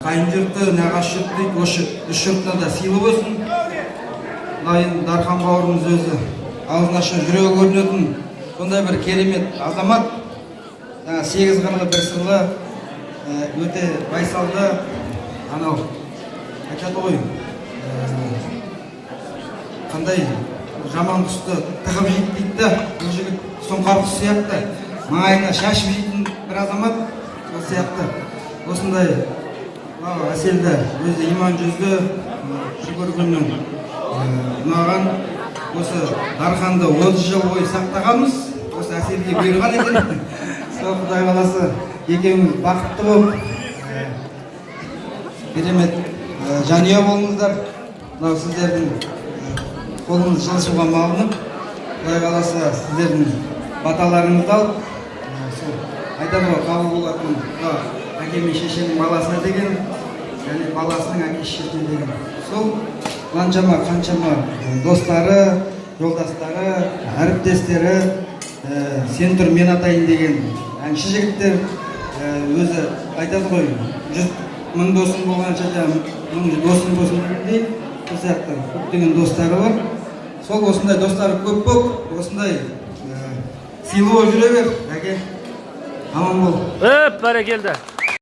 қайын жұрты, нағашы жұрт дейді, осы үш жұртына да сыйлы болсын. Мына Дархан бауырымыз өзі аузын ашып жүрегі көрінетін сондай бір керемет азамат. 8 қырлы бір сырлы, өте байсалды, анау айтады ғой, қандай жаман құсты тығып жейді дейді да, бұл жігіт сұңқар құс сияқты, маңайына шашып жейтін бір азамат, сол сияқты. Осындай әселді, өзі иман жүзді, бір көргеннен ұнаған, осы Дарханды 30 жыл бойы сақтағанбыз, осы әселге бұйырған екен. Сол Құдай қаласа екеуміз бақытты болып, керемет жанұя болыңыздар. Мынау сіздердің қолыңыз жылжуға малынып, Құдай қаласа сіздердің баталарыңызды алып, айтады ғой, қабыл болатын әке мен шешенің баласына деген, және баласының әке шешесіне деген. Сол қаншама достары, жолдастары, әріптестері, сен тұр мен атайын деген әнші жігіттер өзі айтады ғой, 100.000 досың болғанша да 1000 досың болсын дегендей, сол сияқты көптеген достары бар. Сол осындай достары көп болып, осындай сыйлы болып жүре бер, әке. Аман бол. Бәрекелді.